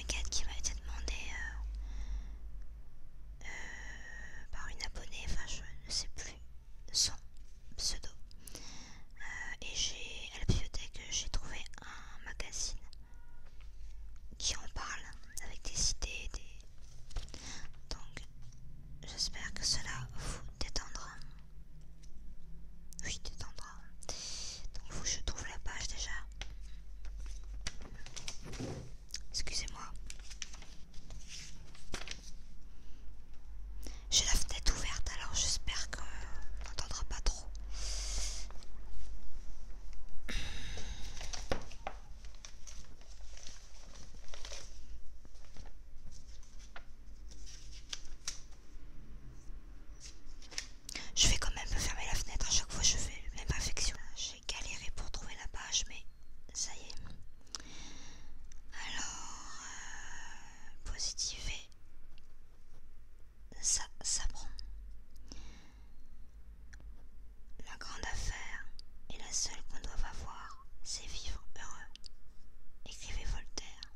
requête qui m'a été demandée par une abonnée, enfin je ne sais plus son pseudo. Et à la bibliothèque j'ai trouvé un magazine qui en parle avec des idées, donc j'espère que cela vous détendra. Oui, détendra. Donc faut que je trouve la page déjà. Excusez-moi. J'ai la fenêtre ouverte, alors j'espère qu'on n'entendra pas trop. Je vais quand même fermer la fenêtre à chaque fois que je fais la même réflexion. J'ai galéré pour trouver la page, mais ça y est. Alors, positiver, ça prend. La grande affaire, et la seule qu'on doive avoir, c'est vivre heureux. Écrivait Voltaire.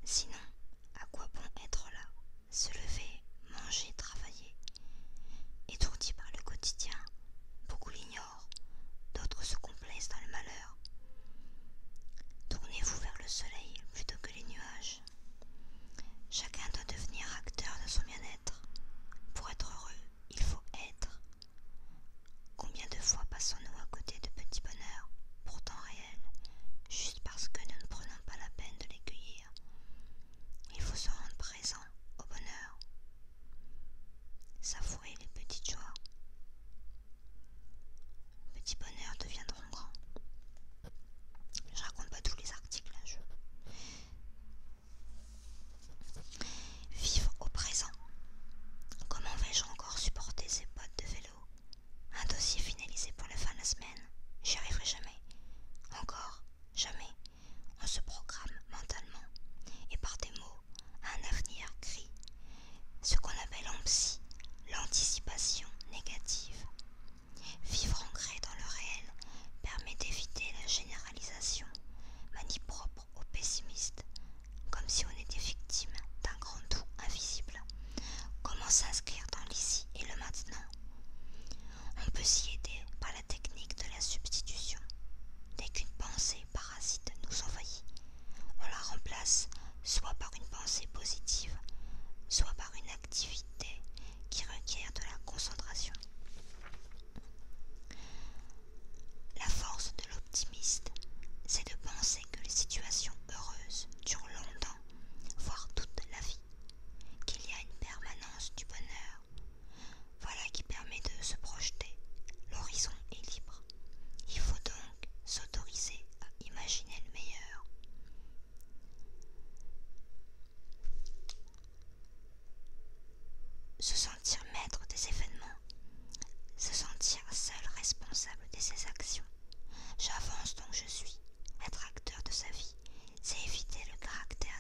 Sinon, à quoi bon être là? Se lever, manger, travailler. Étourdis par le quotidien, beaucoup l'ignorent, d'autres se complaisent dans le malheur. Tournez-vous vers le soleil plutôt que les nuages. Chacun doit devenir acteur de son bien-être. Pour être heureux, il faut être. Combien de fois passons-nous à côté de petits bonheurs, pourtant réels, juste parce que nous ne prenons pas la peine de les cueillir? Il faut se rendre présent au bonheur. Savourer les petites joies. Petits bonheurs deviendront grands. Je raconte pas tous les articles, Vivre au présent. Comment vais-je encore supporter ces bottes de vélo? Un dossier finalisé pour la fin de la semaine. J'y arriverai jamais. Encore jamais. On se programme mentalement et par des mots un avenir gris. Ce qu'on appelle en psy l'anticipation négative. Vivre ancré dans le réel permet d'éviter la généralisation, manie propre aux pessimistes, comme si on était victime d'un grand tout invisible. Comment s'inscrire dans l'ici et le maintenant? On peut s'y aider par la technique de la substitution. Dès qu'une pensée parasite nous envahit, on la remplace soit par une pensée positive, soit par une activité qui requiert de la concentration. La force de l'optimiste, c'est de penser que les situations heureuses durent longtemps, voire toute la vie, qu'il y a une permanence du bonheur. Voilà qui permet de se projeter. L'horizon est libre. Il faut donc s'autoriser à imaginer le meilleur. Se sentir maître des événements, se sentir seul responsable de ses actions. J'avance donc je suis. Être acteur de sa vie, c'est éviter le caractère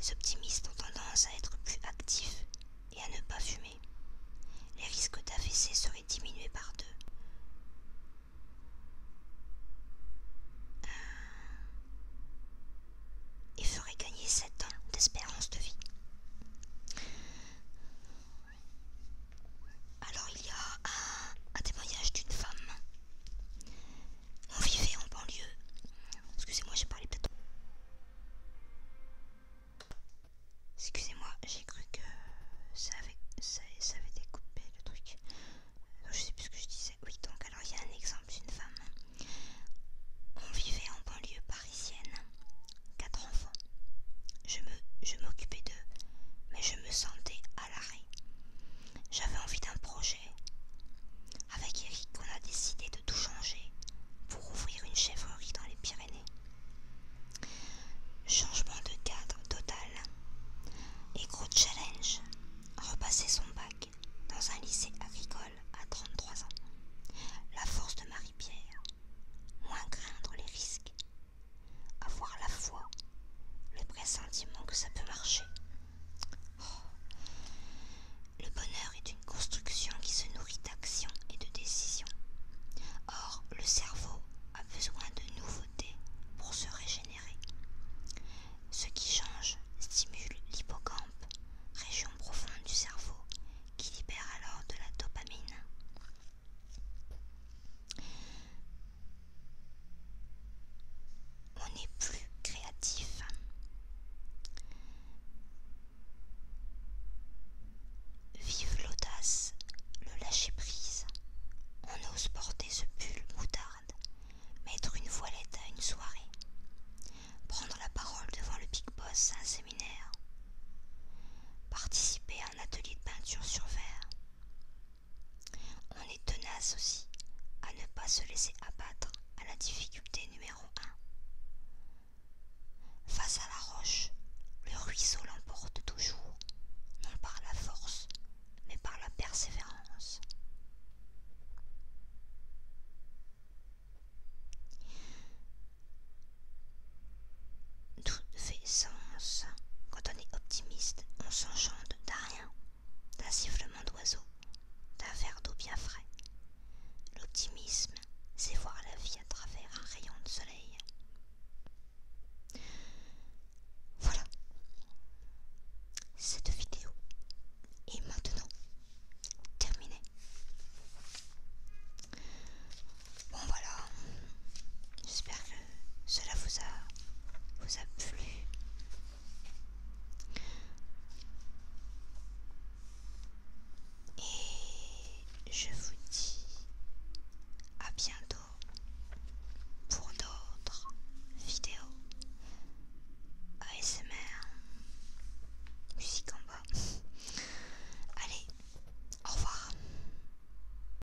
Les optimistes ont tendance à être plus actifs et à ne pas fumer. Les risques d'AVC seraient diminués par 2. Et feraient gagner 7 ans d'espérance de vie. Alors il y a un témoignage d'une femme. On vivait en banlieue. Excusez-moi, j'ai parlé peut-être. Excusez-moi, j'ai cru que ça avait découpé le truc. Donc, je sais plus ce que je disais. Oui, donc alors il y a un exemple d'une femme. On vivait en banlieue parisienne. 4 enfants. Je m'occupais d'eux, mais je me sentais à l'arrêt. J'avais envie d'un projet. Avec Eric, on a décidé de tout changer pour ouvrir une chèvrerie dans les Pyrénées. Changement de cadre total. Et gros challenge, repasser son bac dans un lycée agricole à 33 ans. La force de Marie-Pierre, moins craindre les risques. Avoir la foi, le pressentiment